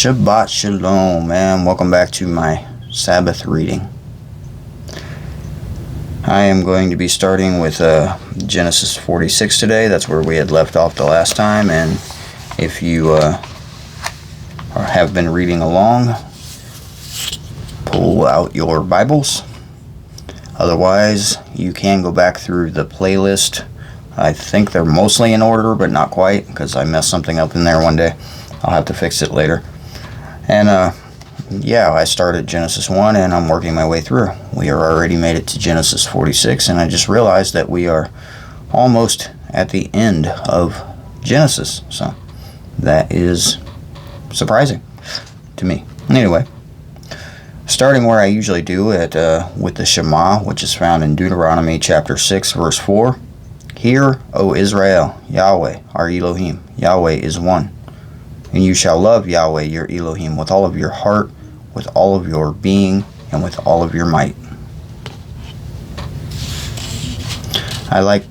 Shabbat Shalom, and welcome back to my Sabbath reading. I am going to be starting with Genesis 46 today. That's where we had left off the last time, and if you have been reading along, pull out your Bibles. Otherwise, you can go back through the playlist. I think they're mostly in order, but not quite, because I messed something up in there one day. I'll have to fix it later. And I started Genesis 1 and I'm working my way through. We are already made it to Genesis 46, and I just realized that we are almost at the end of Genesis. So that is surprising to me. Anyway, starting where I usually do with the Shema, which is found in Deuteronomy chapter 6, verse 4. Hear, O Israel, Yahweh, our Elohim, Yahweh is one. And you shall love Yahweh your Elohim with all of your heart, with all of your being, and with all of your might. I like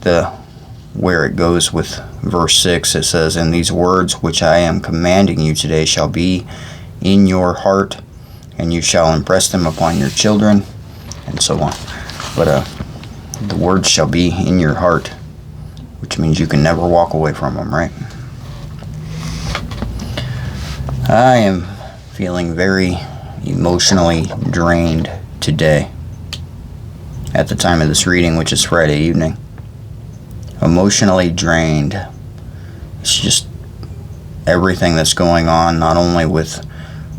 where it goes with verse 6. It says, and these words which I am commanding you today shall be in your heart, and you shall impress them upon your children, and so on. But the words shall be in your heart, which means you can never walk away from them, right? I am feeling very emotionally drained today at the time of this reading, which is Friday evening. Emotionally drained. It's just everything that's going on, not only with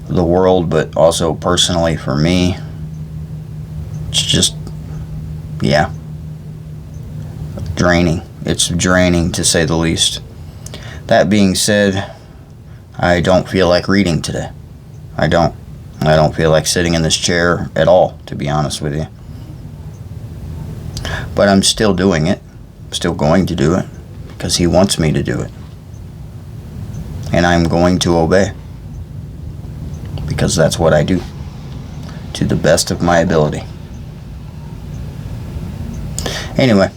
the world, but also personally for me. It's just, draining. It's draining, to say the least. That being said, I don't feel like reading today. I don't feel like sitting in this chair at all, to be honest with you. But I'm still doing it. I'm still going to do it because he wants me to do it. And I'm going to obey because that's what I do to the best of my ability. Anyway,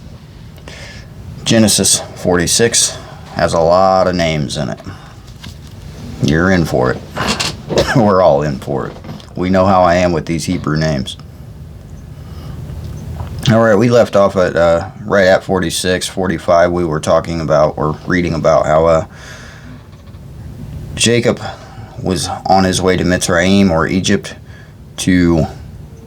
Genesis 46 has a lot of names in it. You're in for it. We're all in for it. We know how I am with these Hebrew names. Alright, we left off at right at 46, 45. We were talking about, or reading about, how Jacob was on his way to Mitzrayim, or Egypt, to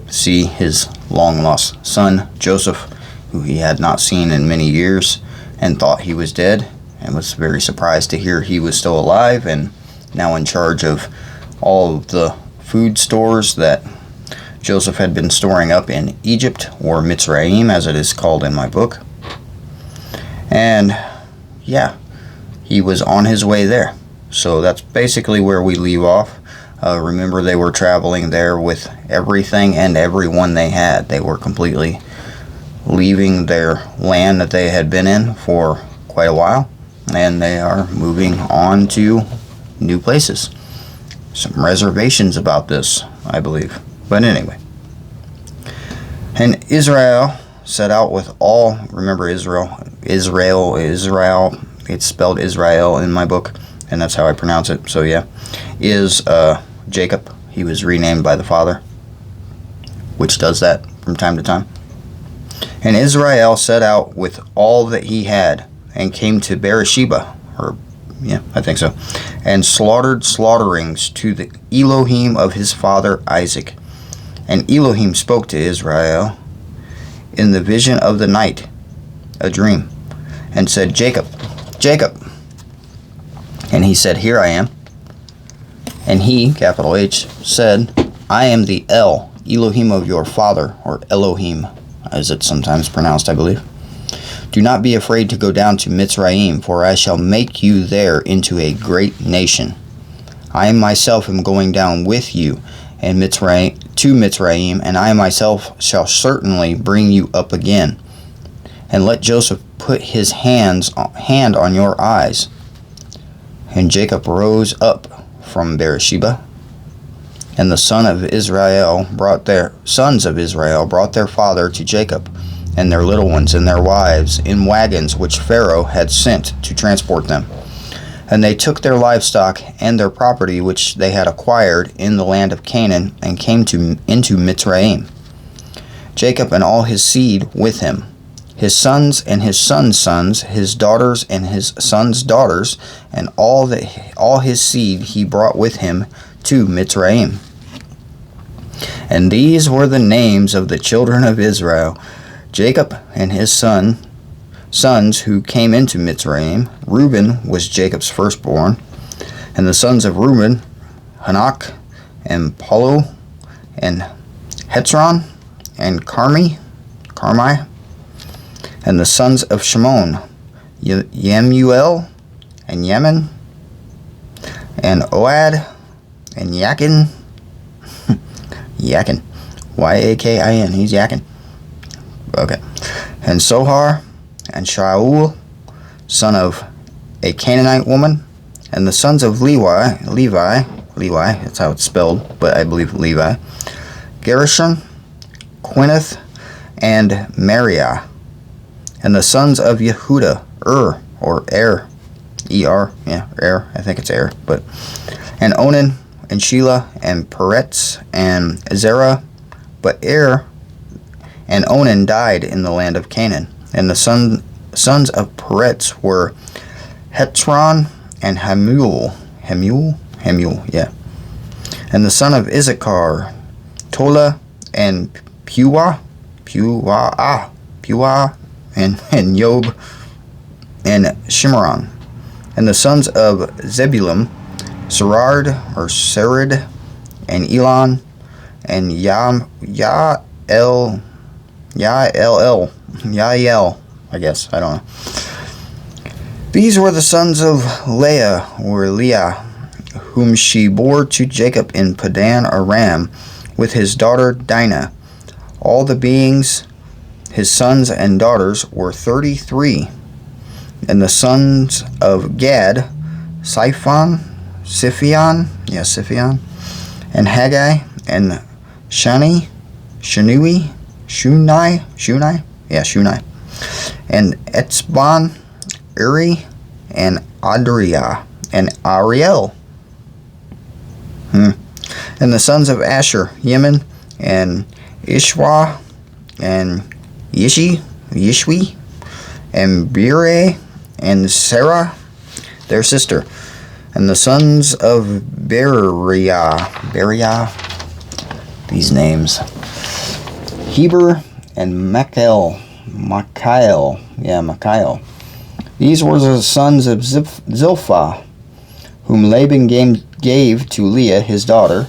see his long-lost son, Joseph, who he had not seen in many years, and thought he was dead, and was very surprised to hear he was still alive, and now in charge of all of the food stores that Joseph had been storing up in Egypt, or Mitzrayim as it is called in my book. And he was on his way there. So that's basically where we leave off. Remember, they were traveling there with everything and everyone they had. They were completely leaving their land that they had been in for quite a while, and they are moving on to new places. Some reservations about this, I believe. But anyway. And Israel set out with all, remember Israel, it's spelled Israel in my book, and that's how I pronounce it, so is Jacob. He was renamed by the father, which does that from time to time. And Israel set out with all that he had, and came to Beersheba, I think so, and slaughtered slaughterings to the Elohim of his father Isaac. And Elohim spoke to Israel in the vision of the night, a dream, and said, Jacob, Jacob. And he said, Here I am. And he, capital H, said, I am the Elohim of your father, or Elohim, as it's sometimes pronounced, I believe. Do not be afraid to go down to Mitzrayim, for I shall make you there into a great nation. I myself am going down with you and to Mitzrayim, and I myself shall certainly bring you up again. And let Joseph put his hand on your eyes. And Jacob rose up from Beersheba, and the sons of Israel brought their father to Jacob, and their little ones and their wives in wagons which Pharaoh had sent to transport them. And they took their livestock and their property which they had acquired in the land of Canaan, and came into Mitzrayim. Jacob and all his seed with him, his sons and his sons' sons, his daughters and his sons' daughters, and all his seed he brought with him to Mitzrayim. And these were the names of the children of Israel, Jacob and his sons who came into Mitzrayim. Reuben was Jacob's firstborn, and the sons of Reuben, Hanok, and Palu, and Hetzron, and Carmi, and the sons of Shimon, Yemuel, and Yemen, and Oad, and Yakin, Yakin, he's Yakin, okay, and Sohar, and Shaul, son of a Canaanite woman, and the sons of Levi, that's how it's spelled, but I believe Levi, Gershon, Quineth, and Mariah, and the sons of Yehuda, or Er, E-R, yeah, Er, I think it's Er, but, and Onan, and Shelah, and Peretz, and Zerah, but Er and Onan died in the land of Canaan. And the sons of Peretz were Hetzron and Hamuel, yeah. And the son of Issachar, Tola, and Puah, and Job, and Shimron. And the sons of Zebulun, Serid, and Elon, and Yael, I guess, I don't know. These were the sons of Leah, whom she bore to Jacob in Padan Aram, with his daughter Dinah. All the beings, his sons and daughters, were 33. And the sons of Gad, Siphion, and Haggai, and Shunai, and Etzbon, Uri, and Adriah, and Ariel. And the sons of Asher, Yemen, and Ishwa, and Yishwi, and Bere, and Sarah, their sister. And the sons of Beriah, these names, Heber, and Machel. These were the sons of Zilpah, whom Laban gave to Leah his daughter,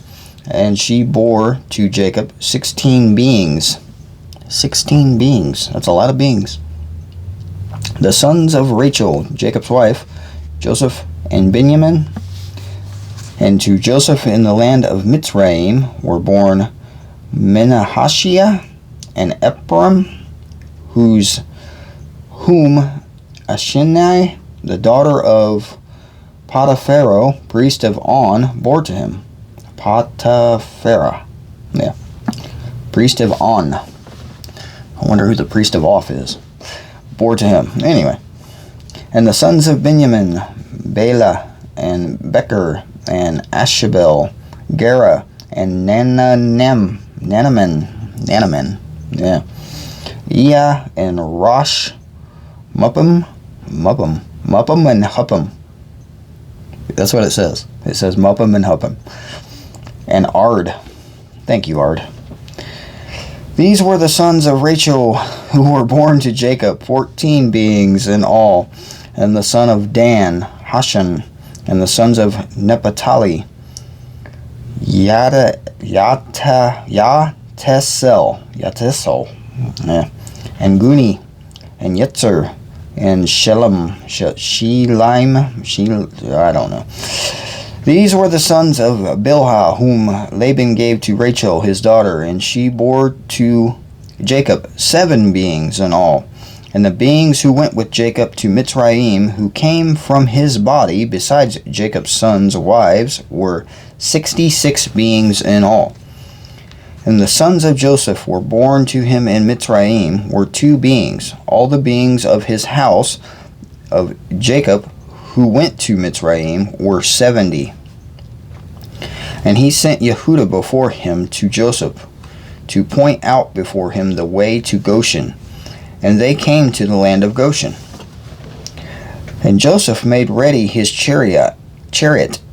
and she bore to Jacob 16 beings. 16 beings, that's a lot of beings. The sons of Rachel, Jacob's wife, Joseph and Benjamin. And to Joseph in the land of Mitzrayim were born Menahashia and Ephraim, whom Ashenai, the daughter of Potiphar, priest of On, bore to him. Priest of On. I wonder who the priest of Off is. Bore to him. Anyway. And the sons of Benjamin, Bela, and Becher, and Ashabel, Gera, and Nanaman, yeah. Ea, and Rosh, Muppim, and Huppim. That's what it says. It says Muppim and Huppim. And Ard. Thank you, Ard. These were the sons of Rachel who were born to Jacob, 14 beings in all. And the son of Dan, Hashan. And the sons of Nephtali, Yatesel, yeah. And Guni, and Yetzer, and Shelim, I don't know. These were the sons of Bilhah, whom Laban gave to Rachel his daughter, and she bore to Jacob 7 beings in all. And the beings who went with Jacob to Mitzrayim, who came from his body, besides Jacob's sons' wives, were 66 beings in all. And the sons of Joseph were born to him in Mitzrayim were 2 beings, all the beings of his house of Jacob, who went to Mitzrayim were 70. And he sent Yehudah before him to Joseph, to point out before him the way to Goshen. And they came to the land of Goshen. And Joseph made ready his chariot,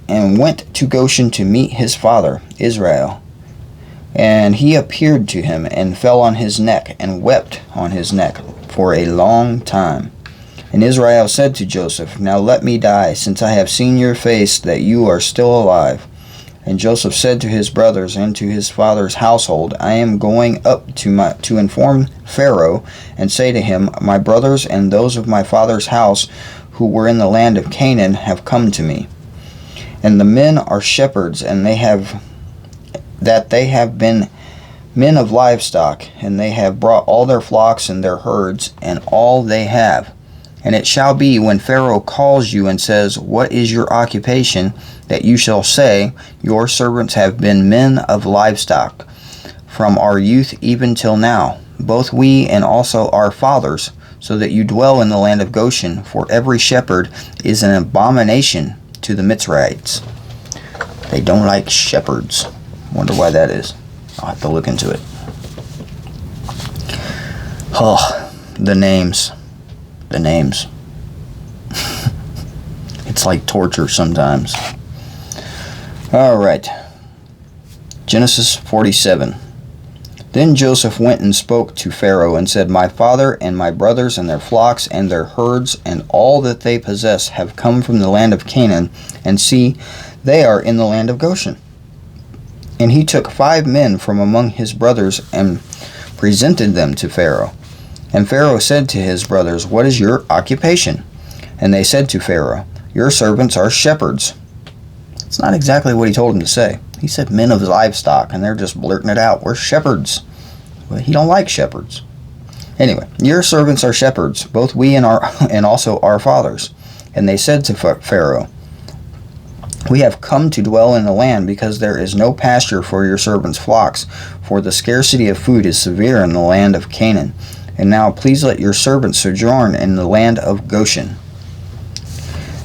and went to Goshen to meet his father, Israel. And he appeared to him, and fell on his neck, and wept on his neck for a long time. And Israel said to Joseph, Now let me die, since I have seen your face, that you are still alive. And Joseph said to his brothers and to his father's household, I am going up to inform Pharaoh, and say to him, My brothers and those of my father's house who were in the land of Canaan have come to me. And the men are shepherds, and they have been men of livestock, and they have brought all their flocks and their herds, and all they have. And it shall be, when Pharaoh calls you and says, What is your occupation? That you shall say, Your servants have been men of livestock, from our youth even till now, both we and also our fathers, so that you dwell in the land of Goshen, for every shepherd is an abomination to the Mitzrayites. They don't like shepherds. Wonder why that is. I'll have to look into it. Oh, the names. The names. It's like torture sometimes. Alright. Genesis 47. Then Joseph went and spoke to Pharaoh and said, My father and my brothers and their flocks and their herds and all that they possess have come from the land of Canaan, and see, they are in the land of Goshen. And he took 5 men from among his brothers and presented them to Pharaoh. And Pharaoh said to his brothers, What is your occupation? And they said to Pharaoh, Your servants are shepherds. It's not exactly what he told them to say. He said men of livestock, and they're just blurting it out. We're shepherds. Well, he don't like shepherds. Anyway, your servants are shepherds, both we and also our fathers. And they said to Pharaoh, We have come to dwell in the land, because there is no pasture for your servants' flocks, for the scarcity of food is severe in the land of Canaan. And now please let your servants sojourn in the land of Goshen.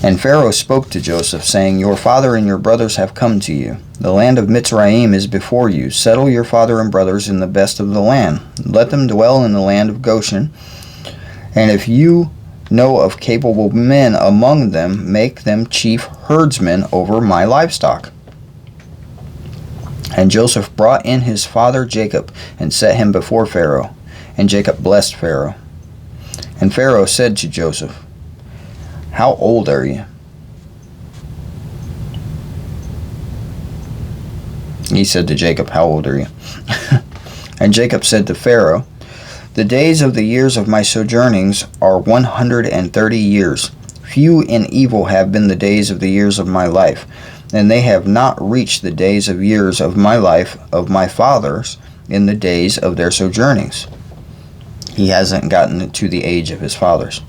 And Pharaoh spoke to Joseph, saying, Your father and your brothers have come to you. The land of Mitzrayim is before you. Settle your father and brothers in the best of the land. Let them dwell in the land of Goshen. And if you know of capable men among them, make them chief herdsmen over my livestock. And Joseph brought in his father Jacob, and set him before Pharaoh. And Jacob blessed Pharaoh. And Pharaoh said to Joseph, How old are you? He said to Jacob, How old are you? And Jacob said to Pharaoh, The days of the years of my sojournings are 130 years. Few and evil have been the days of the years of my life, and they have not reached the days of years of my life of my fathers in the days of their sojournings. He hasn't gotten to the age of his fathers.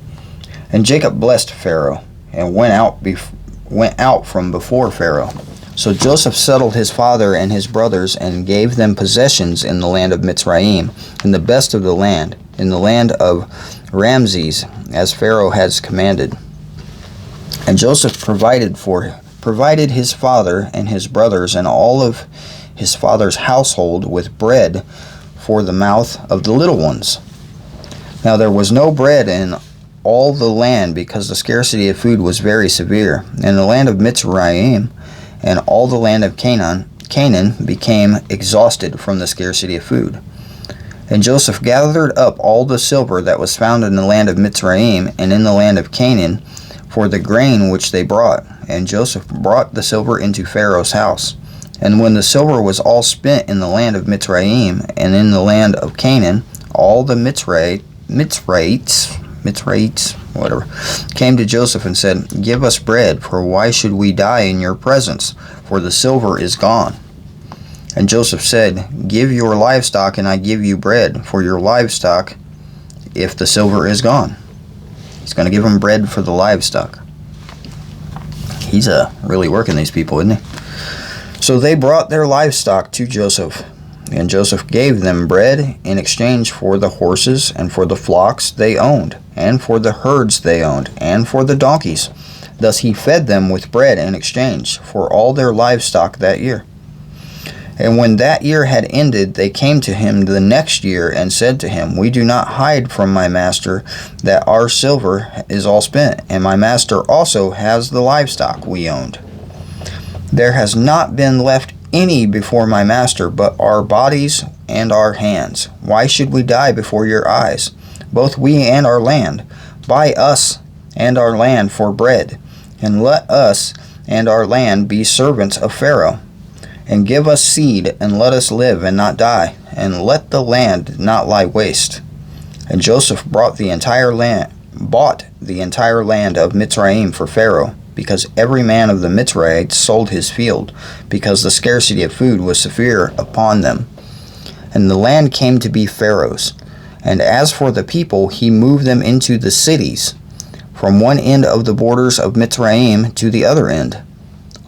And Jacob blessed Pharaoh, and went out from before Pharaoh. So Joseph settled his father and his brothers, and gave them possessions in the land of Mitzrayim, in the best of the land, in the land of Ramses, as Pharaoh has commanded. And Joseph provided his father and his brothers and all of his father's household with bread for the mouth of the little ones. Now there was no bread in all the land, because the scarcity of food was very severe. And the land of Mitzrayim and all the land of Canaan became exhausted from the scarcity of food. And Joseph gathered up all the silver that was found in the land of Mitzrayim and in the land of Canaan for the grain which they brought. And Joseph brought the silver into Pharaoh's house. And when the silver was all spent in the land of Mitzrayim and in the land of Canaan, all the Mitzrayites, whatever, came to Joseph and said, Give us bread, for why should we die in your presence? For the silver is gone. And Joseph said, Give your livestock, and I give you bread for your livestock, if the silver is gone. He's going to give them bread for the livestock. He's really working these people, isn't he? So they brought their livestock to Joseph. And Joseph gave them bread in exchange for the horses and for the flocks they owned, and for the herds they owned, and for the donkeys. Thus he fed them with bread in exchange for all their livestock that year. And when that year had ended, they came to him the next year and said to him, We do not hide from my master that our silver is all spent, and my master also has the livestock we owned. There has not been left any before my master but our bodies and our hands. Why should we die before your eyes, both we and our land? Buy us and our land for bread, and let us and our land be servants of Pharaoh. And give us seed, and let us live and not die, and let the land not lie waste. And Joseph bought the entire land of Mitzrayim for Pharaoh, because every man of the Mitzrayites sold his field, because the scarcity of food was severe upon them. And the land came to be Pharaoh's. And as for the people, he moved them into the cities, from one end of the borders of Mitzrayim to the other end.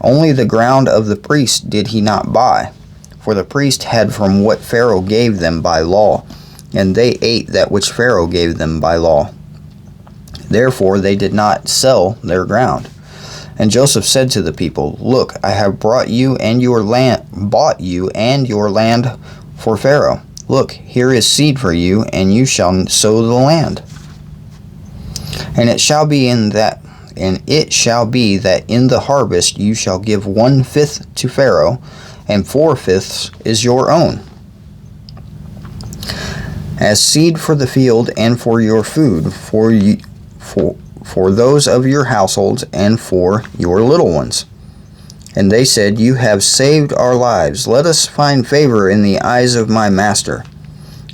Only the ground of the priest did he not buy, for the priest had from what Pharaoh gave them by law, and they ate that which Pharaoh gave them by law. Therefore they did not sell their ground. And Joseph said to the people, Look, I have bought you and your land for Pharaoh. Look, here is seed for you, and you shall sow the land. And it shall be that in the harvest you shall give 1/5 to Pharaoh, and 4/5 is your own, as seed for the field and for your food, for those of your households and for your little ones. And they said, You have saved our lives. Let us find favor in the eyes of my master,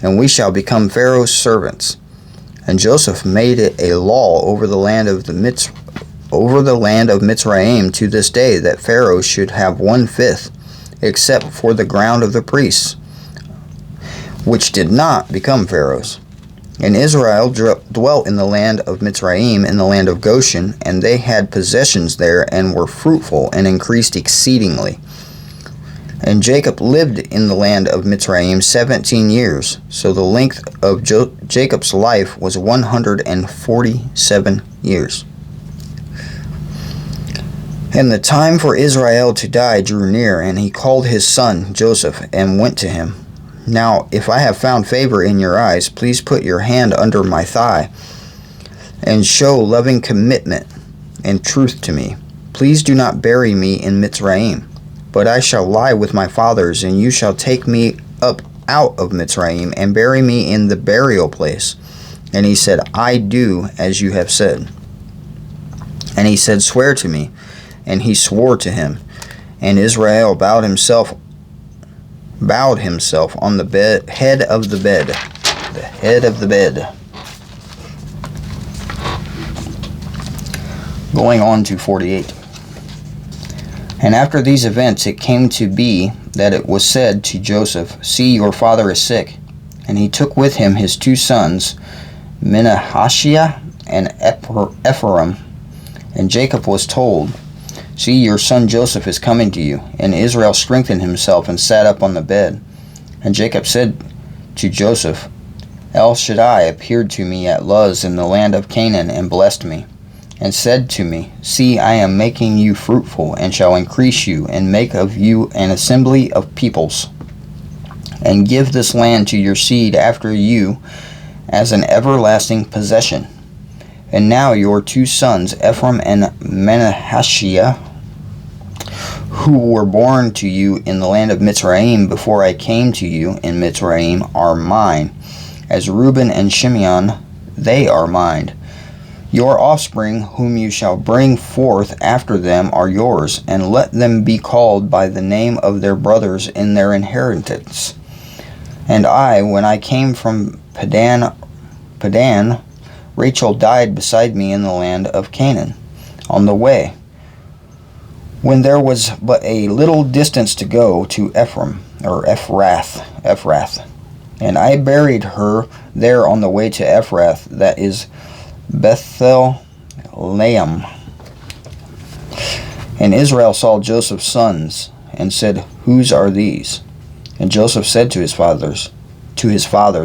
and we shall become Pharaoh's servants. And Joseph made it a law over the land of Mitzrayim to this day, that Pharaoh should have 1/5, except for the ground of the priests, which did not become Pharaoh's. And Israel dwelt in the land of Mitzrayim, in the land of Goshen, and they had possessions there, and were fruitful, and increased exceedingly. And Jacob lived in the land of Mitzrayim 17 years, so the length of Jacob's life was 147 years. And the time for Israel to die drew near, and he called his son Joseph, and went to him. Now, if I have found favor in your eyes, please put your hand under my thigh, and show loving commitment and truth to me. Please do not bury me in Mitzrayim, but I shall lie with my fathers, and you shall take me up out of Mitzrayim, and bury me in the burial place. And he said, I do as you have said. And he said, Swear to me. And he swore to him. And Israel bowed himself on the head of the bed. Going on to 48. And after these events it came to be that it was said to Joseph, See, your father is sick. And he took with him his 2 sons, Manasseh and Ephraim. And Jacob was told, See, your son Joseph is coming to you. And Israel strengthened himself and sat up on the bed. And Jacob said to Joseph, El Shaddai appeared to me at Luz in the land of Canaan, and blessed me, and said to me, See, I am making you fruitful, and shall increase you, and make of you an assembly of peoples, and give this land to your seed after you as an everlasting possession. And now your 2 sons, Ephraim and Manasseh, who were born to you in the land of Mitzrayim before I came to you in Mitzrayim, are mine. As Reuben and Shimeon, they are mine. Your offspring, whom you shall bring forth after them, are yours, and let them be called by the name of their brothers in their inheritance. And I, when I came from Padan, Rachel died beside me in the land of Canaan, on the way, when there was but a little distance to go to Ephrath. And I buried her there on the way to Ephrath, that is Bethlehem. And Israel saw Joseph's sons, and said, Whose are these? And Joseph said to his father,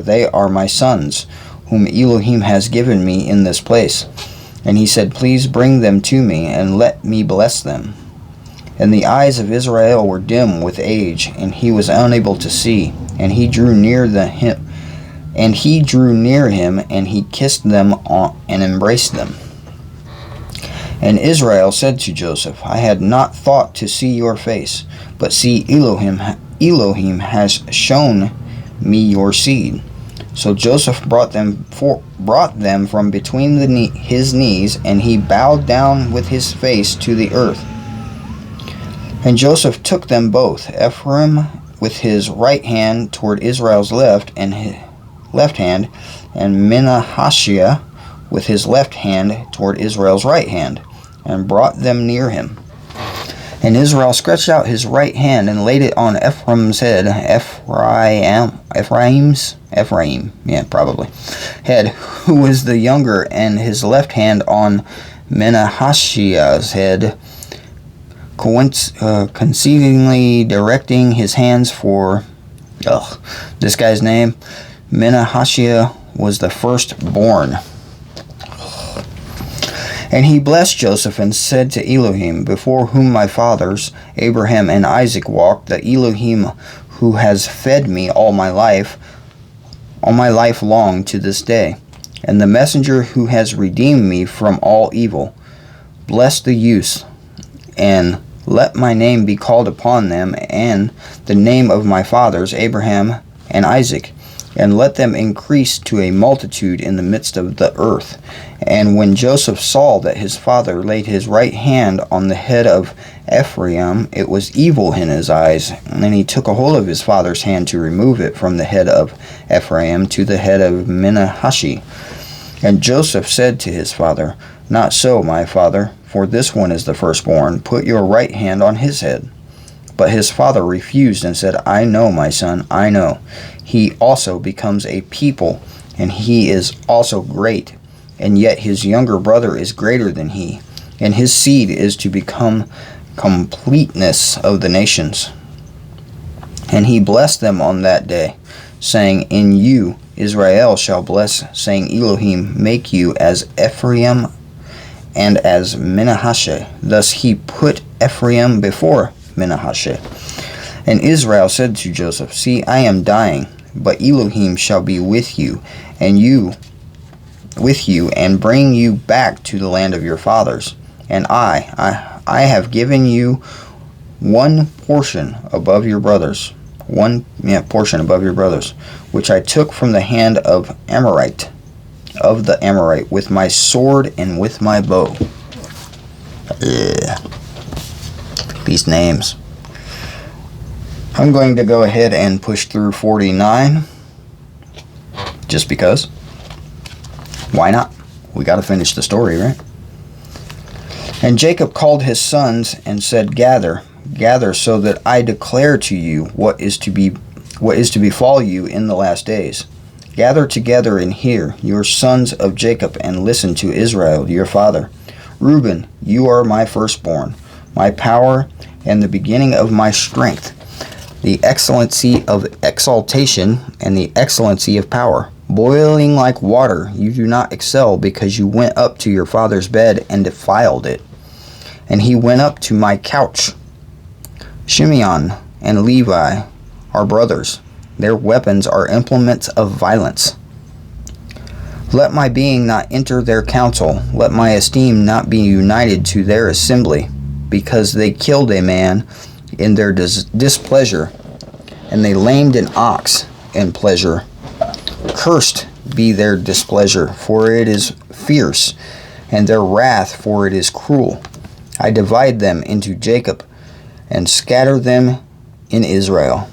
They are my sons, whom Elohim has given me in this place. And he said, Please bring them to me, and let me bless them. And the eyes of Israel were dim with age, and he was unable to see. And he drew near him, and he kissed them and embraced them. And Israel said to Joseph, I had not thought to see your face, but see, Elohim has shown me your seed. So Joseph brought them from between his knees, and he bowed down with his face to the earth. And Joseph took them both, Ephraim with his right hand toward Israel's left hand, and Manasseh with his left hand toward Israel's right hand, and brought them near him. And Israel stretched out his right hand and laid it on Ephraim's head, Ephraim, head, who was the younger, and his left hand on Manasseh's head, conceivingly directing his hands for, this guy's name, Manasseh was the firstborn. And he blessed Joseph and said to Elohim, before whom my fathers, Abraham and Isaac, walked, the Elohim who has fed me all my life long to this day, and the messenger who has redeemed me from all evil, bless the youth, and let my name be called upon them, and the name of my fathers, Abraham and Isaac, and let them increase to a multitude in the midst of the earth. And when Joseph saw that his father laid his right hand on the head of Ephraim, it was evil in his eyes. And he took a hold of his father's hand to remove it from the head of Ephraim to the head of Manasseh. And Joseph said to his father, Not so, my father, for this one is the firstborn. Put your right hand on his head. But his father refused and said, I know, my son, I know. He also becomes a people, and he is also great. And yet his younger brother is greater than he, and his seed is to become completeness of the nations. And he blessed them on that day, saying, In you Israel shall bless, saying, Elohim make you as Ephraim and as Manasseh. Thus he put Ephraim before Manasseh. And Israel said to Joseph, See, I am dying, but Elohim shall be with you, and bring you back to the land of your fathers. And I have given you one portion above your brothers, which I took from the hand of the Amorite, with my sword and with my bow. These names. I'm going to go ahead and push through 49, just because. Why not? We got to finish the story, right? And Jacob called his sons and said, Gather, so that I declare to you what is to befall you in the last days. Gather together and hear, your sons of Jacob, and listen to Israel, your father. Reuben, you are my firstborn, my power and the beginning of my strength, the excellency of exaltation and the excellency of power. Boiling like water, you do not excel, because you went up to your father's bed and defiled it. And he went up to my couch. Shimeon and Levi are brothers. Their weapons are implements of violence. Let my being not enter their council. Let my esteem not be united to their assembly, because they killed a man in their displeasure, and they lamed an ox in pleasure. Cursed be their displeasure, for it is fierce, and their wrath, for it is cruel. I divide them into Jacob, and scatter them in Israel.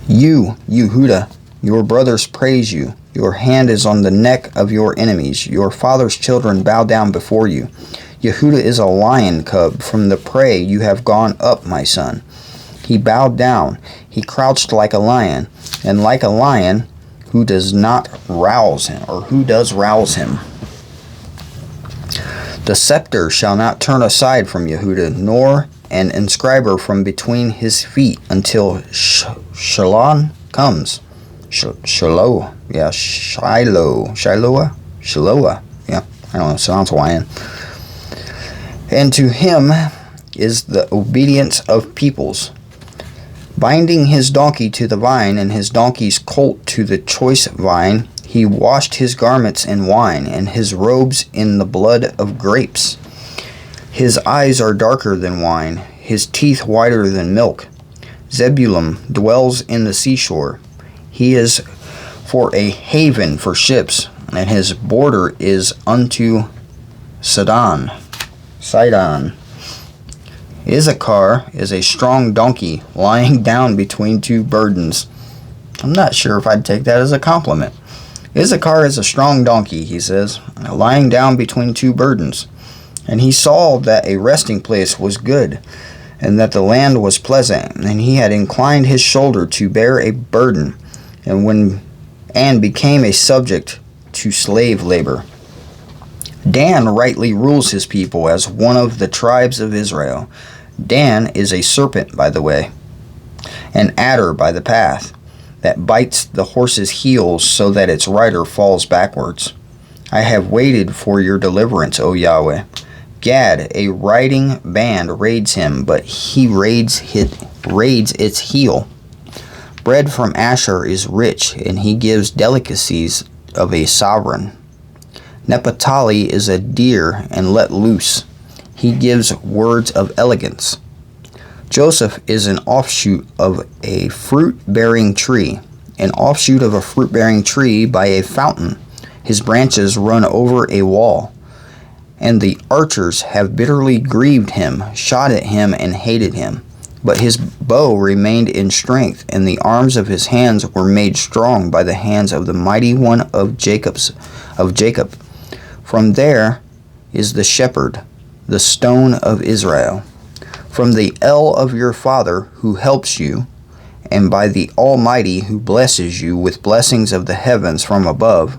You, Yehuda, your brothers praise you. Your hand is on the neck of your enemies. Your father's children bow down before you. Yehuda is a lion cub. From the prey you have gone up, my son. He bowed down. He crouched like a lion, and like a lion, who does not rouse him, or who does rouse him. The scepter shall not turn aside from Yehuda, nor an inscriber from between his feet, until Shiloh comes. Shiloh, yeah. I don't know, sounds Hawaiian. And to him is the obedience of peoples. Binding his donkey to the vine, and his donkey's colt to the choice vine, he washed his garments in wine, and his robes in the blood of grapes. His eyes are darker than wine, his teeth whiter than milk. Zebulun dwells in the seashore. He is for a haven for ships, and his border is unto Sidon. Issachar is a strong donkey lying down between two burdens. I'm not sure if I'd take that as a compliment. Issachar is a strong donkey, he says, lying down between two burdens. And he saw that a resting place was good, and that the land was pleasant, and he had inclined his shoulder to bear a burden, and became a subject to slave labor. Dan rightly rules his people as one of the tribes of Israel. Dan is a serpent by the way, an adder by the path, that bites the horse's heels so that its rider falls backwards. I have waited for your deliverance, O Yahweh. Gad, a riding band, raids him, but he raids its heel. Bread from Asher is rich, and he gives delicacies of a sovereign. Naphtali is a deer and let loose. He gives words of elegance. Joseph is an offshoot of a fruit-bearing tree, an offshoot of a fruit-bearing tree by a fountain. His branches run over a wall. And the archers have bitterly grieved him, shot at him, and hated him. But his bow remained in strength, and the arms of his hands were made strong by the hands of the mighty one of Jacob. From there is the shepherd, the stone of Israel. From the El of your father, who helps you, and by the Almighty, who blesses you with blessings of the heavens from above,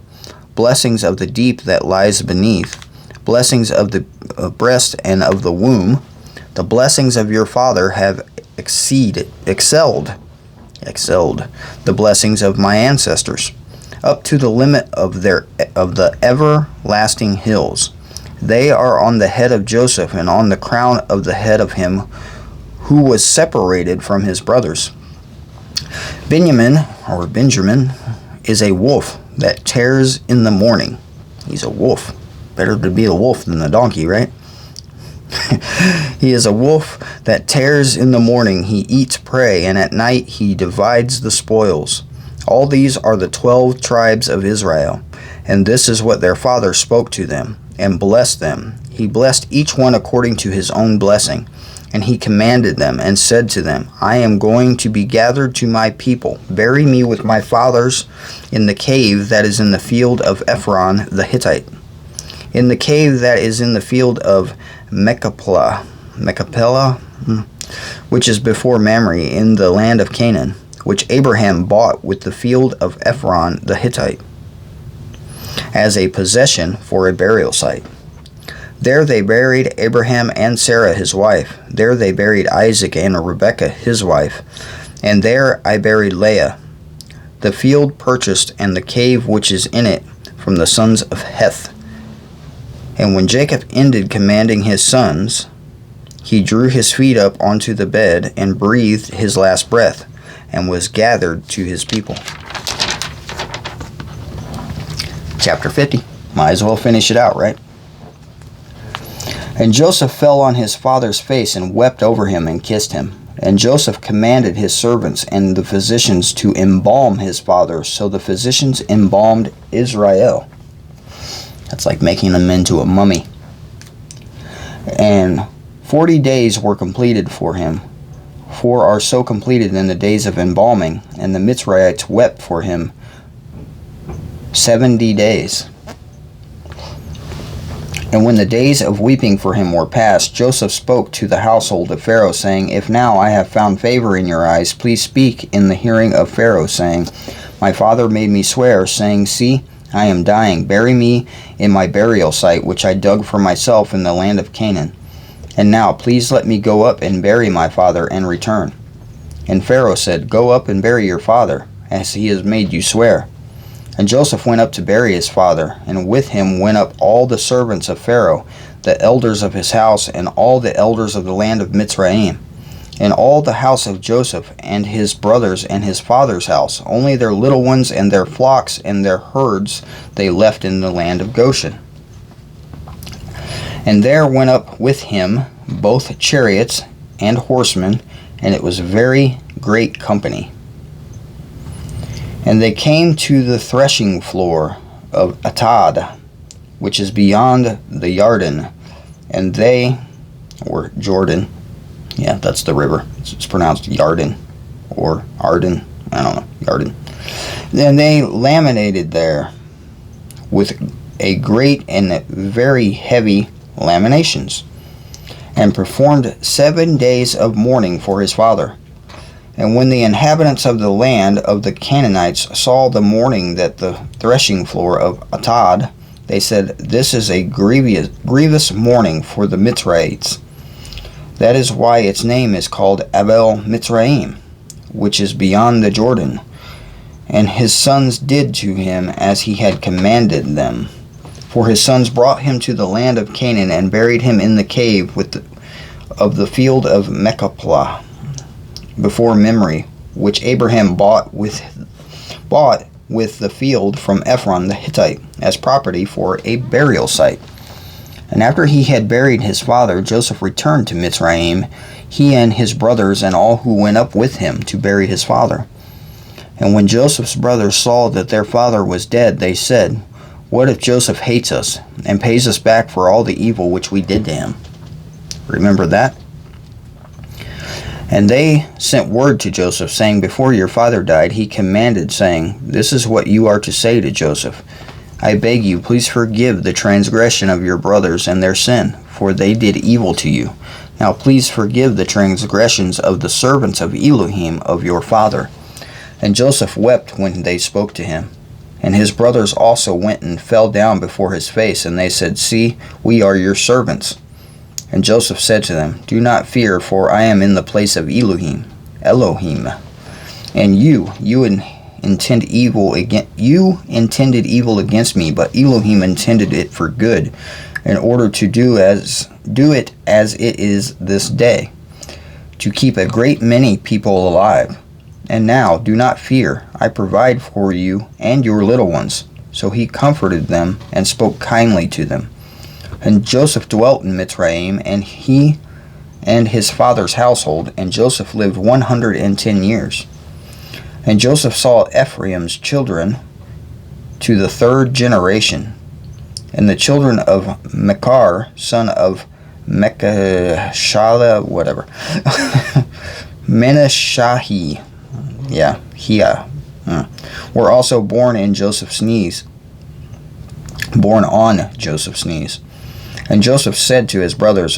blessings of the deep that lies beneath, blessings of the breast and of the womb. The blessings of your father have excelled the blessings of my ancestors, up to the limit of the everlasting hills. They are on the head of Joseph, and on the crown of the head of him who was separated from his brothers. Benjamin is a wolf that tears in the morning. He's a wolf. Better to be a wolf than the donkey, right? He is a wolf that tears in the morning. He eats prey, and at night he divides the spoils. All these are the 12 tribes of Israel, and this is what their father spoke to them, and blessed them. He blessed each one according to his own blessing, and he commanded them, and said to them, I am going to be gathered to my people. Bury me with my fathers in the cave that is in the field of Ephron the Hittite, in the cave that is in the field of Machpelah, which is before Mamre, in the land of Canaan, which Abraham bought with the field of Ephron the Hittite, as a possession for a burial site. There they buried Abraham and Sarah his wife. There they buried Isaac and Rebekah his wife. And there I buried Leah. The field purchased, and the cave which is in it, from the sons of Heth. And when Jacob ended commanding his sons, he drew his feet up onto the bed and breathed his last breath, and was gathered to his people. Chapter 50. Might as well finish it out, right? And Joseph fell on his father's face and wept over him and kissed him. And Joseph commanded his servants and the physicians to embalm his father. So the physicians embalmed Israel. That's like making him into a mummy. And 40 days were completed for him. 4 are so completed in the days of embalming. And the Mitzrayites wept for him 70 days. And when the days of weeping for him were past, Joseph spoke to the household of Pharaoh, saying, If now I have found favor in your eyes, please speak in the hearing of Pharaoh, saying, My father made me swear, saying, See, I am dying. Bury me in my burial site, which I dug for myself in the land of Canaan. And now please let me go up and bury my father and return. And Pharaoh said, Go up and bury your father, as he has made you swear. And Joseph went up to bury his father, and with him went up all the servants of Pharaoh, the elders of his house, and all the elders of the land of Mitzrayim, and all the house of Joseph, and his brothers, and his father's house. Only their little ones and their flocks and their herds they left in the land of Goshen. And there went up with him both chariots and horsemen, and it was very great company. And they came to the threshing floor of Atad, which is beyond the Yarden, and they, or Jordan, yeah, that's the river. It's pronounced Yarden, or Arden, I don't know, Yarden. And they laminated there with a great and very heavy laminations, and performed 7 days of mourning for his father. And when the inhabitants of the land of the Canaanites saw the mourning at the threshing floor of Atad, they said, "This is a grievous mourning for the Mitzrayites." That is why its name is called Abel Mitzrayim, which is beyond the Jordan. And his sons did to him as he had commanded them. For his sons brought him to the land of Canaan and buried him in the cave of the field of Machpelah, before Mamre, which Abraham bought with the field from Ephron the Hittite as property for a burial site. And after he had buried his father, Joseph returned to Mitzrayim, he and his brothers and all who went up with him to bury his father. And when Joseph's brothers saw that their father was dead, they said, "What if Joseph hates us and pays us back for all the evil which we did to him?" Remember that? And they sent word to Joseph, saying, "Before your father died, he commanded, saying, 'This is what you are to say to Joseph. I beg you, please forgive the transgression of your brothers and their sin, for they did evil to you. Now please forgive the transgressions of the servants of Elohim of your father.' And Joseph wept when they spoke to him. And his brothers also went and fell down before his face, and they said, 'See, we are your servants.' And Joseph said to them, 'Do not fear, for I am in the place of Elohim. And you intended evil against me, but Elohim intended it for good, in order to do it as it is this day, to keep a great many people alive. And now do not fear, I provide for you and your little ones.' So he comforted them and spoke kindly to them. And Joseph dwelt in Mitzrayim, and he and his father's household, and Joseph lived 110 years. And Joseph saw Ephraim's children to the third generation, and the children of Machir, son of Mechashala, Menashahi, were also born on Joseph's knees. And Joseph said to his brothers,